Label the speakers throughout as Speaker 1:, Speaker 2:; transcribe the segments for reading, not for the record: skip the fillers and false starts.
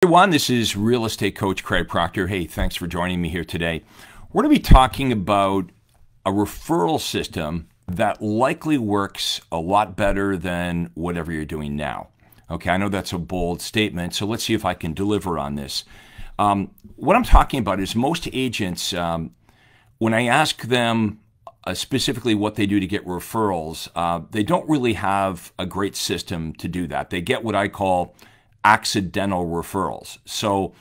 Speaker 1: Everyone, this is real estate coach Craig Proctor. Hey, thanks for joining me here today. We're going to be talking about a referral system that likely works a lot better than whatever you're doing now. Okay, I know that's a bold statement, so let's see if I can deliver on this. What I'm talking about is most agents, when I ask them specifically what they do to get referrals, they don't really have a great system to do that. They get what I call accidental referrals. So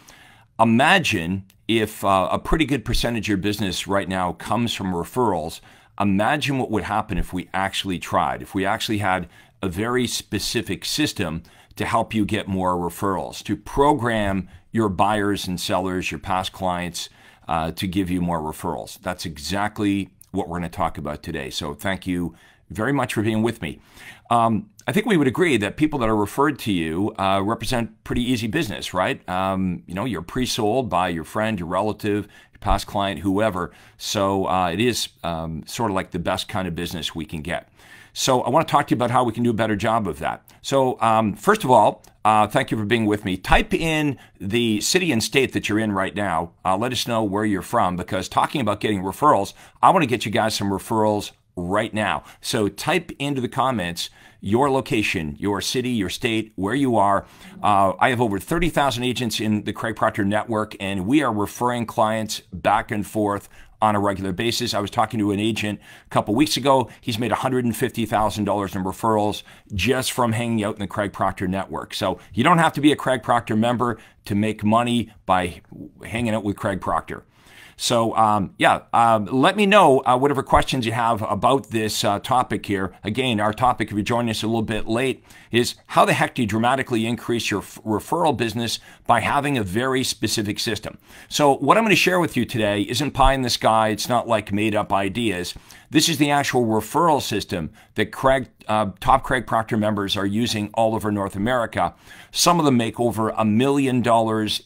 Speaker 1: imagine if a pretty good percentage of your business right now comes from referrals. Imagine what would happen if we actually tried, if we actually had a very specific system to help you get more referrals, to program your buyers and sellers, your past clients, to give you more referrals. That's exactly what we're going to talk about today. So thank you very much for being with me. I think we would agree that people that are referred to you represent pretty easy business, right? You're pre-sold by your friend, your relative, your past client, whoever. So it is sort of like the best kind of business we can get. So I want to talk to you about how we can do a better job of that. So first of all, thank you for being with me. Type in the city and state that you're in right now. Let us know where you're from, because talking about getting referrals, I want to get you guys some referrals right now. So type into the comments your location, your city, your state, where you are. I have over 30,000 agents in the Craig Proctor network, and we are referring clients back and forth on a regular basis. I was talking to an agent a couple weeks ago. He's made $150,000 in referrals just from hanging out in the Craig Proctor network. So you don't have to be a Craig Proctor member to make money by hanging out with Craig Proctor. So let me know whatever questions you have about this topic here. Again, our topic, if you're joining us a little bit late, is how the heck do you dramatically increase your referral business by having a very specific system? So what I'm going to share with you today isn't pie in the sky. It's not like made up ideas. This is the actual referral system that top Craig Proctor members are using all over North America. Some of them make over $1 million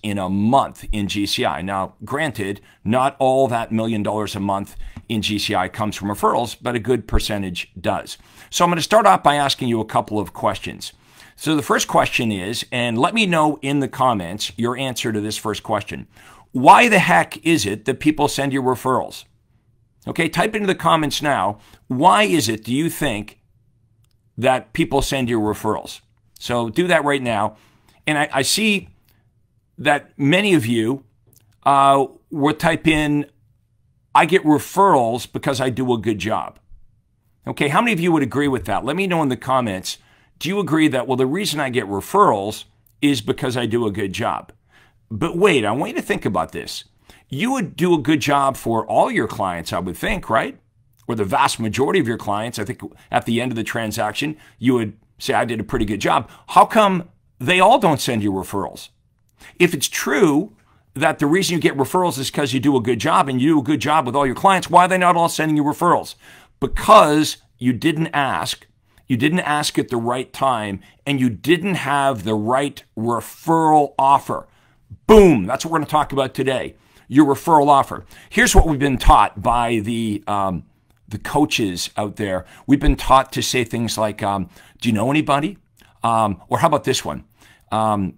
Speaker 1: in a month in GCI. Now, granted, not all that $1 million a month in GCI comes from referrals, but a good percentage does. So I'm going to start off by asking you a couple of questions. So the first question is, and let me know in the comments your answer to this first question. Why the heck is it that people send you referrals? Okay, type into the comments now. Why is it, do you think, that people send you referrals? So do that right now. And I see that many of you will type in, I get referrals because I do a good job. Okay, how many of you would agree with that? Let me know in the comments. Do you agree that, well, the reason I get referrals is because I do a good job? But wait, I want you to think about this. You would do a good job for all your clients, I would think, right? Or the vast majority of your clients. I think at the end of the transaction, you would say, I did a pretty good job. How come they all don't send you referrals? If it's true that the reason you get referrals is because you do a good job and you do a good job with all your clients, why are they not all sending you referrals? Because you didn't ask. You didn't ask at the right time, and you didn't have the right referral offer. Boom, that's what we're going to talk about today. Your referral offer. Here's what we've been taught by the coaches out there. We've been taught to say things like, do you know anybody? Or how about this one? The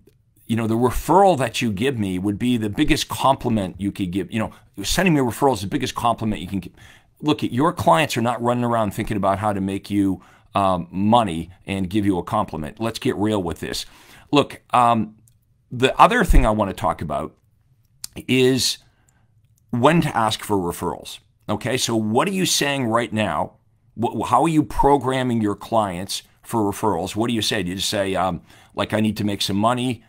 Speaker 1: referral that you give me would be the biggest compliment you could give. Sending me a referral is the biggest compliment you can give. Look, your clients are not running around thinking about how to make you money and give you a compliment. Let's get real with this. Look, the other thing I want to talk about is when to ask for referrals. Okay, so what are you saying right now? How are you programming your clients for referrals? What do you say? Do you just say, like, I need to make some money,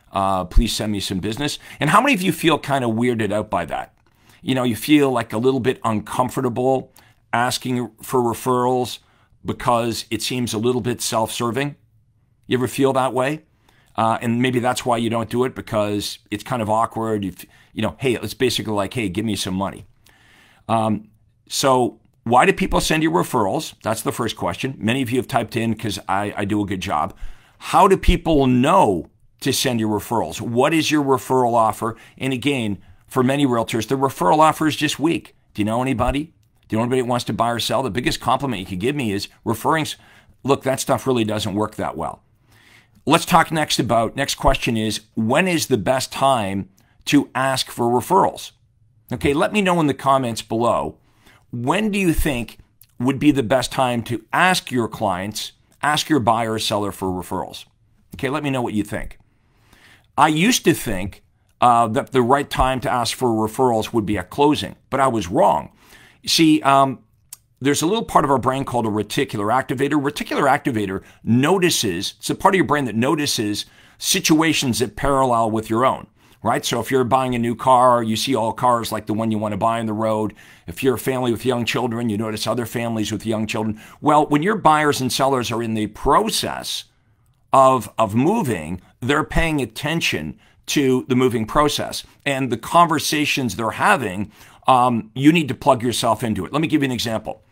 Speaker 1: please send me some business? And how many of you feel kind of weirded out by that? You feel like a little bit uncomfortable asking for referrals because it seems a little bit self-serving? You ever feel that way? And maybe that's why you don't do it, because it's kind of awkward. Hey, it's basically like, hey, give me some money. So why do people send you referrals? That's the first question. Many of you have typed in, because I do a good job. How do people know to send you referrals? What is your referral offer? And again, for many realtors, the referral offer is just weak. Do you know anybody? Do you know anybody that wants to buy or sell? The biggest compliment you could give me is referring. Look, that stuff really doesn't work that well. Let's talk next question is, when is the best time to ask for referrals? Okay, let me know in the comments below. When do you think would be the best time to ask your clients, ask your buyer or seller for referrals? Okay, let me know what you think. I used to think that the right time to ask for referrals would be at closing, but I was wrong. See, there's a little part of our brain called a reticular activator. Reticular activator notices, it's a part of your brain that notices situations that parallel with your own, right? So if you're buying a new car, you see all cars like the one you want to buy on the road. If you're a family with young children, you notice other families with young children. Well, when your buyers and sellers are in the process of moving, they're paying attention to the moving process and the conversations they're having. You need to plug yourself into it. Let me give you an example.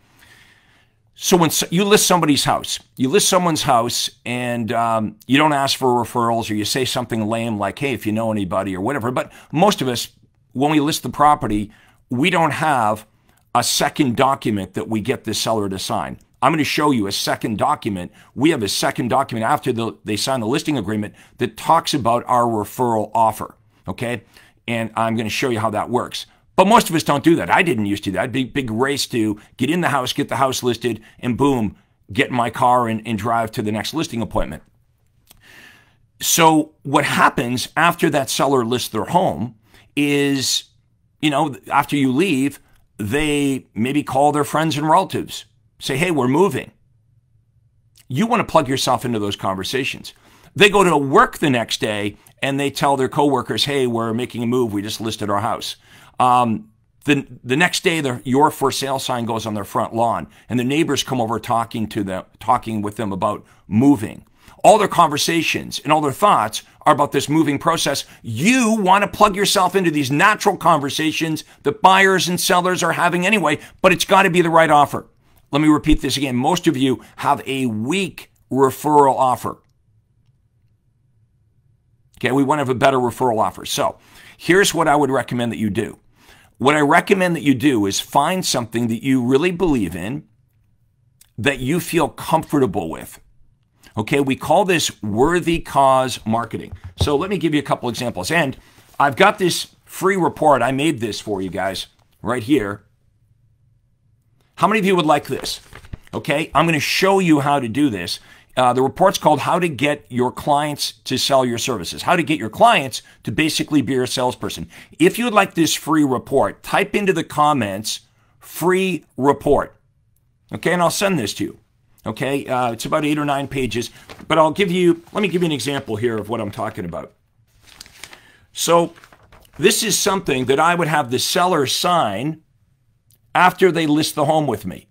Speaker 1: So when you list somebody's house, you list someone's house and you don't ask for referrals, or you say something lame like, hey, if you know anybody or whatever. But most of us, when we list the property, we don't have a second document that we get the seller to sign. I'm going to show you a second document. We have a second document after they sign the listing agreement that talks about our referral offer, okay? And I'm going to show you how that works. But most of us don't do that. I didn't used to do that. Big race to get in the house, get the house listed, and boom, get in my car and drive to the next listing appointment. So what happens after that seller lists their home is, after you leave, they maybe call their friends and relatives, say, hey, we're moving. You want to plug yourself into those conversations. They go to work the next day and they tell their coworkers, hey, we're making a move. We just listed our house. The next day, your for sale sign goes on their front lawn, and the neighbors come over talking with them about moving. All their conversations and all their thoughts are about this moving process. You want to plug yourself into these natural conversations that buyers and sellers are having anyway, but it's got to be the right offer. Let me repeat this again. Most of you have a weak referral offer. Okay, we want to have a better referral offer. So here's what I would recommend that you do. What I recommend that you do is find something that you really believe in, that you feel comfortable with. Okay, we call this worthy cause marketing. So let me give you a couple examples. And I've got this free report. I made this for you guys right here. How many of you would like this? Okay, I'm going to show you how to do this. The report's called How to Get Your Clients to Sell Your Services. How to get your clients to basically be your salesperson. If you would like this free report, type into the comments, free report. Okay, and I'll send this to you. Okay, it's about 8 or 9 pages, but let me give you an example here of what I'm talking about. So this is something that I would have the seller sign after they list the home with me.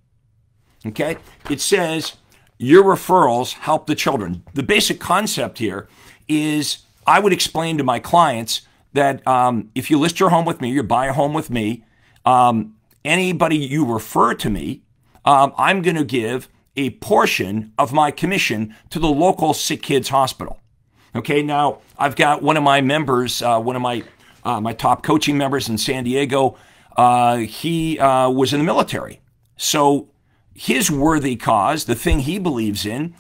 Speaker 1: Okay, it says, your referrals help the children. The basic concept here is I would explain to my clients that if you list your home with me, you buy a home with me, anybody you refer to me, I'm going to give a portion of my commission to the local sick kids hospital. Okay, now I've got one of my members, one of my top coaching members in San Diego. He was in the military. So his worthy cause, the thing he believes in,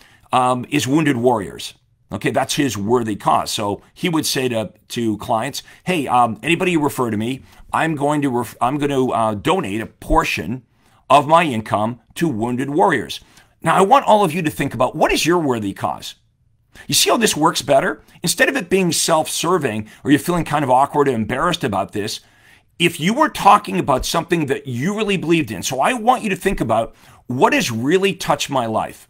Speaker 1: is wounded warriors. Okay, that's his worthy cause. So he would say to clients, hey, anybody you refer to me, I'm going to donate a portion of my income to wounded warriors. Now, I want all of you to think about, what is your worthy cause? You see how this works better? Instead of it being self-serving, or you're feeling kind of awkward and embarrassed about this, if you were talking about something that you really believed in, so I want you to think about, what has really touched my life?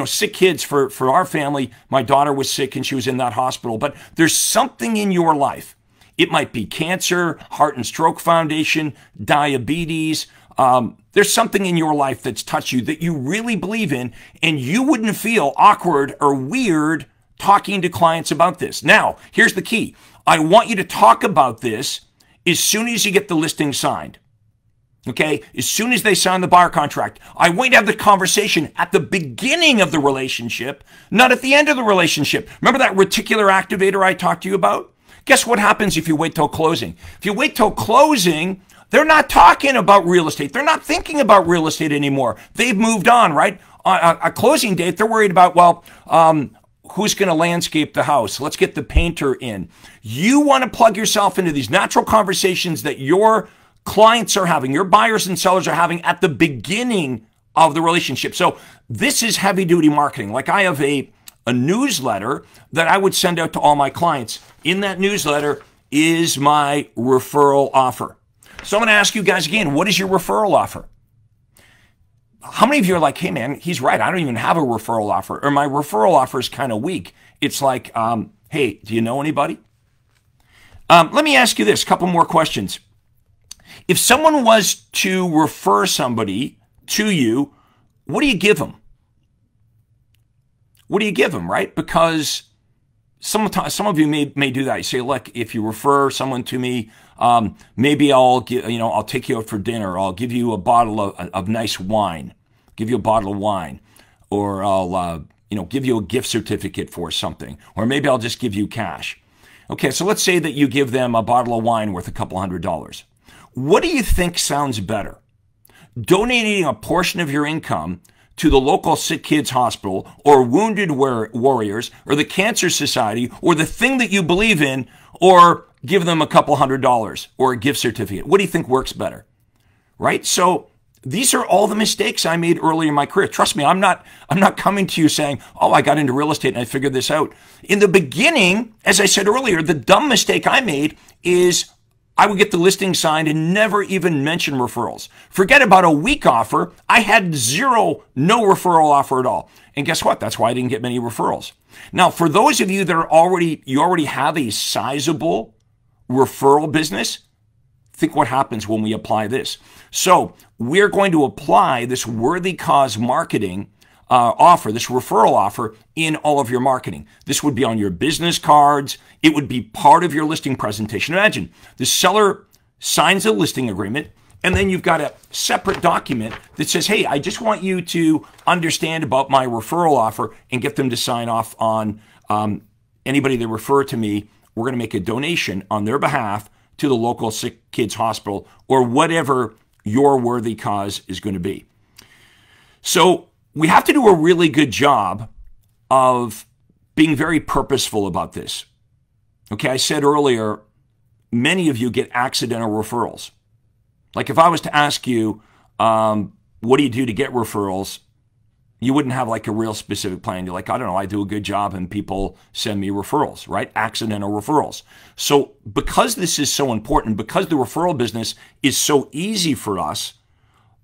Speaker 1: Sick kids for our family. My daughter was sick and she was in that hospital, but there's something in your life. It might be cancer, Heart and Stroke Foundation, diabetes. There's something in your life that's touched you that you really believe in, and you wouldn't feel awkward or weird talking to clients about this. Now, here's the key. I want you to talk about this as soon as you get the listing signed. Okay, as soon as they sign the buyer contract, I want you to have the conversation at the beginning of the relationship, not at the end of the relationship. Remember that reticular activator I talked to you about? Guess what happens if you wait till closing? If you wait till closing, they're not talking about real estate. They're not thinking about real estate anymore. They've moved on, right? A closing date, they're worried about, who's going to landscape the house. Let's get the painter in. You want to plug yourself into these natural conversations that your clients are having, your buyers and sellers are having at the beginning of the relationship. So this is heavy duty marketing. Like I have a newsletter that I would send out to all my clients. In that newsletter is my referral offer. So I'm going to ask you guys again, what is your referral offer? How many of you are like, hey man, he's right. I don't even have a referral offer, or my referral offer is kind of weak. It's like, hey, do you know anybody? Let me ask you this, a couple more questions. If someone was to refer somebody to you, what do you give them? What do you give them, right? Because some of you may do that. You say, look, if you refer someone to me, maybe I'll take you out for dinner. I'll give you a bottle of nice wine, give you a bottle of wine, or I'll give you a gift certificate for something, or maybe I'll just give you cash. Okay, so let's say that you give them a bottle of wine worth a couple $100s. What do you think sounds better? Donating a portion of your income to the local sick kids hospital, or wounded warriors, or the cancer society, or the thing that you believe in, or give them a couple $100s or a gift certificate? What do you think works better? Right? So these are all the mistakes I made early in my career. Trust me, I'm not coming to you saying, oh, I got into real estate and I figured this out. In the beginning, as I said earlier, the dumb mistake I made is I would get the listing signed and never even mention referrals. Forget about a weak offer. I had no referral offer at all. And guess what? That's why I didn't get many referrals. Now, for those of you that you already have a sizable referral business, think what happens when we apply this. So we're going to apply this worthy cause marketing offer, this referral offer, in all of your marketing. This would be on your business cards. It would be part of your listing presentation. Imagine the seller signs a listing agreement, and then you've got a separate document that says, hey, I just want you to understand about my referral offer and get them to sign off on anybody they refer to me. We're going to make a donation on their behalf to the local sick kids hospital, or whatever your worthy cause is going to be. So we have to do a really good job of being very purposeful about this. Okay, I said earlier, many of you get accidental referrals. Like if I was to ask you, what do you do to get referrals? You wouldn't have like a real specific plan. You're like, I don't know, I do a good job and people send me referrals, right? Accidental referrals. So because this is so important, because the referral business is so easy for us,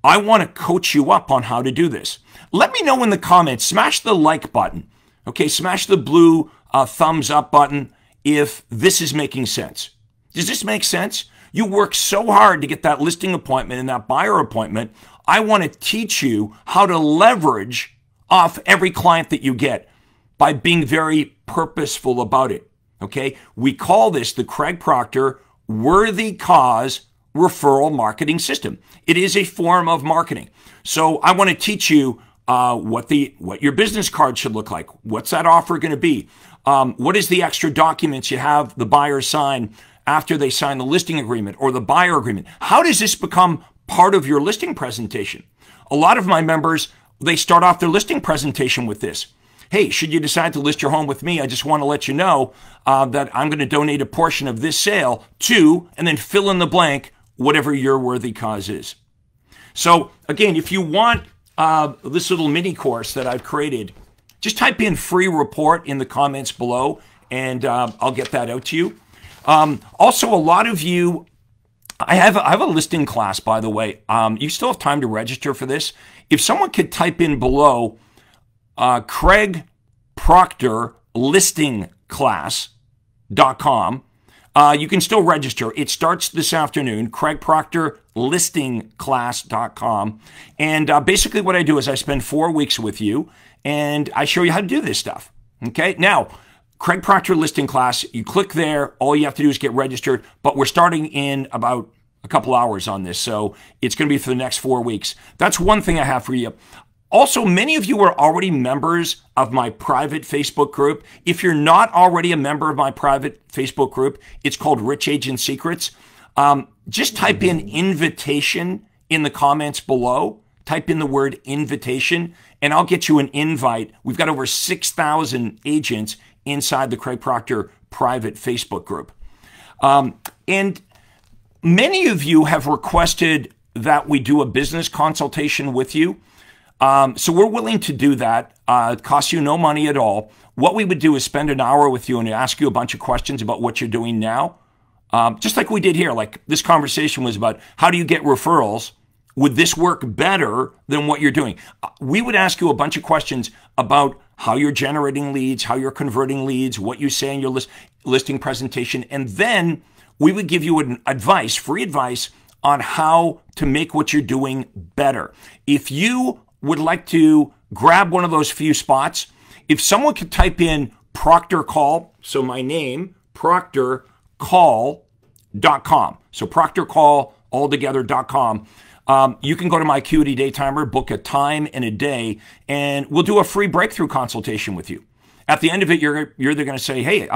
Speaker 1: I want to coach you up on how to do this. Let me know in the comments, smash the like button. Okay, smash the blue thumbs up button if this is making sense. Does this make sense? You work so hard to get that listing appointment and that buyer appointment. I want to teach you how to leverage off every client that you get by being very purposeful about it. Okay, we call this the Craig Proctor Worthy Cause Referral Marketing System. It is a form of marketing. So I want to teach you what your business card should look like. What's that offer going to be? What is the extra documents you have the buyer sign after they sign the listing agreement or the buyer agreement? How does this become part of your listing presentation? A lot of my members, they start off their listing presentation with this. Hey, should you decide to list your home with me, I just want to let you know that I'm going to donate a portion of this sale to, and then fill in the blank, whatever your worthy cause is. So again, if you want this little mini course that I've created, just type in free report in the comments below and I'll get that out to you. Also, a lot of you, I have a listing class, by the way. You still have time to register for this. If someone could type in below Craig Proctor listing class.com, you can still register. It starts this afternoon, Craig Proctor listing class.com. And basically what I do is I spend 4 weeks with you and I show you how to do this stuff. Okay. Now, Craig Proctor listing class, you click there. All you have to do is get registered, but we're starting in about a couple hours on this. So it's going to be for the next 4 weeks. That's one thing I have for you. Also, many of you are already members of my private Facebook group. If you're not already a member of my private Facebook group, it's called Rich Agent Secrets. Just type in invitation in the comments below. Type in the word invitation, and I'll get you an invite. We've got over 6,000 agents inside the Craig Proctor private Facebook group. And many of you have requested that we do a business consultation with you. So we're willing to do that. It costs you no money at all. What we would do is spend an hour with you and ask you a bunch of questions about what you're doing now. Just like we did here, like this conversation was about how do you get referrals? Would this work better than what you're doing? We would ask you a bunch of questions about how you're generating leads, how you're converting leads, what you say in your listing presentation, and then we would give you free advice on how to make what you're doing better. If you would like to grab one of those few spots, if someone could type in Proctor Call, so my name, proctorcall.com. So proctorcall.com. You can go to my Acuity Day Timer, book a time and a day, and we'll do a free breakthrough consultation with you. At the end of it, you're either going to say, hey,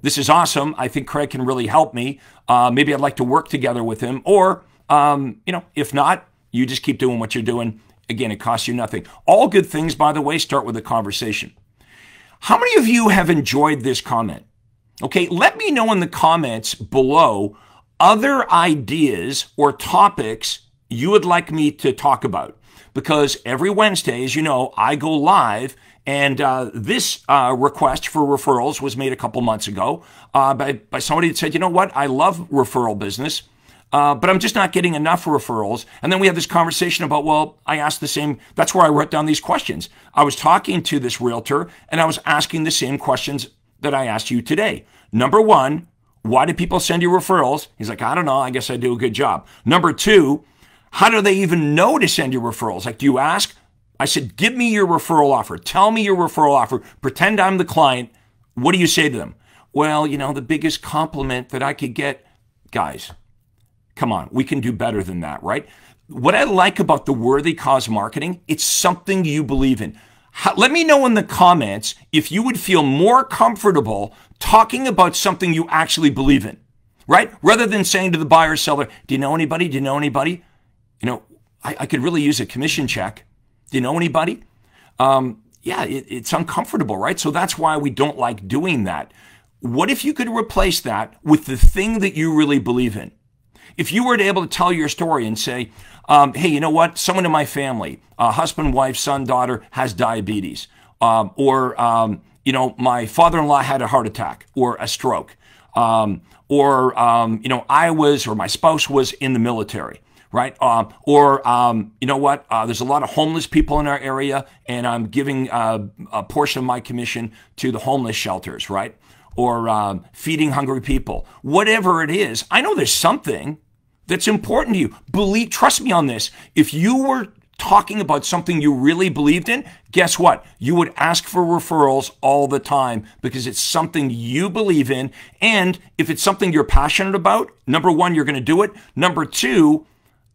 Speaker 1: this is awesome. I think Craig can really help me. Maybe I'd like to work together with him. Or, if not, you just keep doing what you're doing. Again, it costs you nothing. All good things, by the way, start with a conversation. How many of you have enjoyed this comment? Okay, let me know in the comments below other ideas or topics you would like me to talk about. Because every Wednesday, as you know, I go live, and this request for referrals was made a couple months ago by somebody that said, you know what, I love referral business, but I'm just not getting enough referrals. And then we had this conversation about, well, I asked the same, that's where I wrote down these questions. I was talking to this realtor, and I was asking the same questions that I asked you today. Number one, why do people send you referrals? He's like, I don't know, I guess I do a good job. Number two, how do they even know to send you referrals? Like, do you ask? I said, give me your referral offer. Tell me your referral offer. Pretend I'm the client. What do you say to them? Well, the biggest compliment that I could get, guys, come on, we can do better than that, right? What I like about the worthy cause marketing, it's something you believe in. Let me know in the comments if you would feel more comfortable talking about something you actually believe in, right? Rather than saying to the buyer or seller, do you know anybody? Do you know anybody? I could really use a commission check. Do you know anybody? It's uncomfortable, right? So that's why we don't like doing that. What if you could replace that with the thing that you really believe in? If you were to able to tell your story and say, hey, you know what? Someone in my family, husband, wife, son, daughter has diabetes. My father-in-law had a heart attack or a stroke. I was, or my spouse was in the military. Right? There's a lot of homeless people in our area, and I'm giving a portion of my commission to the homeless shelters, right? Or feeding hungry people. Whatever it is, I know there's something that's important to you. Trust me on this. If you were talking about something you really believed in, guess what? You would ask for referrals all the time because it's something you believe in. And if it's something you're passionate about, number one, you're going to do it. Number two,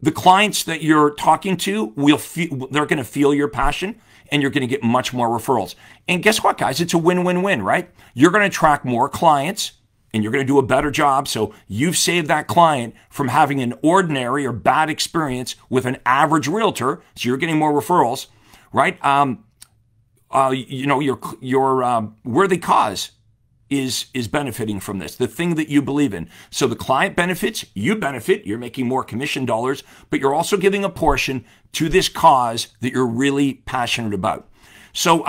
Speaker 1: the clients that you're talking to they're going to feel your passion, and you're going to get much more referrals. And guess what, guys? It's a win-win-win, right? You're going to attract more clients, and you're going to do a better job. So you've saved that client from having an ordinary or bad experience with an average realtor. So you're getting more referrals, right? Your worthy cause is benefiting from this, the thing that you believe in. So the client benefits, you benefit, you're making more commission dollars, but you're also giving a portion to this cause that you're really passionate about. So,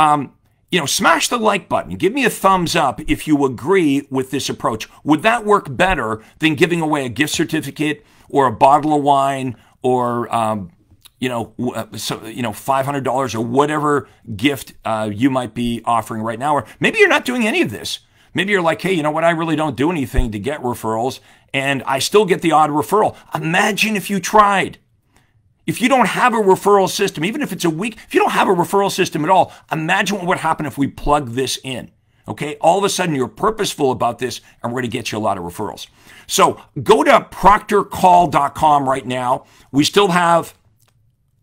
Speaker 1: smash the like button. Give me a thumbs up if you agree with this approach. Would that work better than giving away a gift certificate or a bottle of wine or, $500 or whatever gift you might be offering right now? Or maybe you're not doing any of this. Maybe you're like, hey, you know what? I really don't do anything to get referrals, and I still get the odd referral. Imagine if you tried. If you don't have a referral system, even if it's a week, if you don't have a referral system at all, imagine what would happen if we plug this in. Okay? All of a sudden, you're purposeful about this, and we're going to get you a lot of referrals. So go to proctorcall.com right now. We still have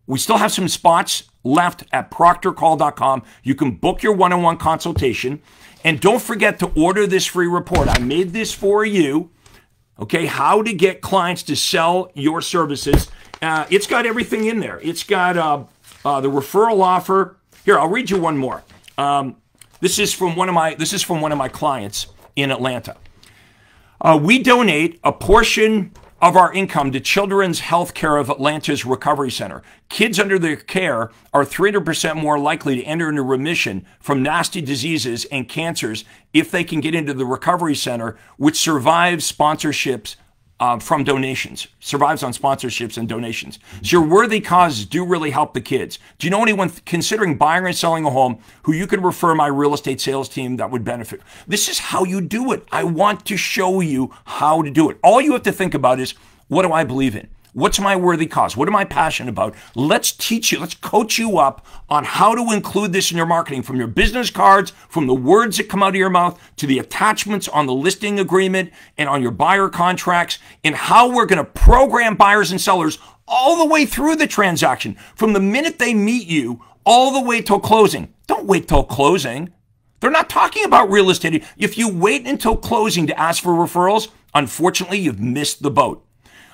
Speaker 1: some spots left at proctorcall.com. You can book your one-on-one consultation. And don't forget to order this free report. I made this for you. Okay, how to get clients to sell your services. It's got everything in there. It's got the referral offer. Here, I'll read you one more. This is from one of my clients in Atlanta. We donate a portion of our income to Children's Health Care of Atlanta's Recovery Center. Kids under their care are 300% more likely to enter into remission from nasty diseases and cancers if they can get into the recovery center, which survives sponsorships from donations, survives on sponsorships and donations. So your worthy causes do really help the kids. Do you know anyone considering buying or selling a home who you could refer my real estate sales team that would benefit? This is how you do it. I want to show you how to do it. All you have to think about is, what do I believe in? What's my worthy cause? What am I passionate about? Let's teach you, let's coach you up on how to include this in your marketing, from your business cards, from the words that come out of your mouth, to the attachments on the listing agreement and on your buyer contracts, and how we're going to program buyers and sellers all the way through the transaction, from the minute they meet you all the way till closing. Don't wait till closing. They're not talking about real estate. If you wait until closing to ask for referrals, unfortunately, you've missed the boat.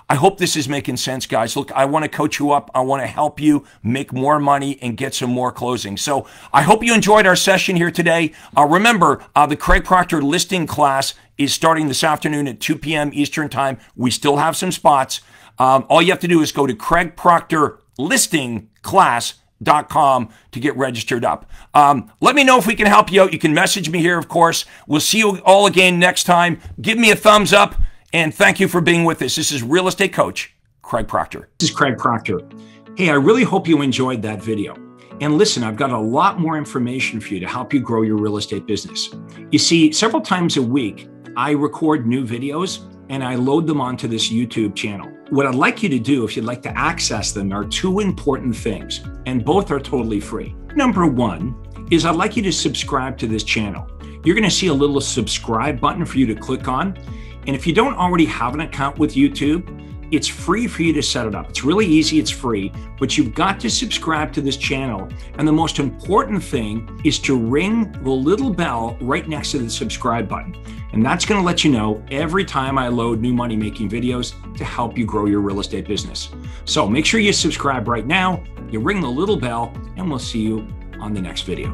Speaker 1: I hope this is making sense, guys. Look, I want to coach you up. I want to help you make more money and get some more closings. So I hope you enjoyed our session here today. Remember, the Craig Proctor listing class is starting this afternoon at 2 p.m. Eastern Time. We still have some spots. All you have to do is go to craigproctorlistingclass.com to get registered up. Let me know if we can help you out. You can message me here, of course. We'll see you all again next time. Give me a thumbs up. And thank you for being with us. This is Real Estate Coach Craig Proctor. This is Craig Proctor. Hey, I really hope you enjoyed that video. And listen, I've got a lot more information for you to help you grow your real estate business. You see, several times a week, I record new videos and I load them onto this YouTube channel. What I'd like you to do, if you'd like to access them, are two important things, and both are totally free. Number one is I'd like you to subscribe to this channel. You're going to see a little subscribe button for you to click on. And if you don't already have an account with YouTube, it's free for you to set it up. It's really easy, it's free, but you've got to subscribe to this channel. And the most important thing is to ring the little bell right next to the subscribe button. And that's going to let you know every time I load new money-making videos to help you grow your real estate business. So make sure you subscribe right now, you ring the little bell, and we'll see you on the next video.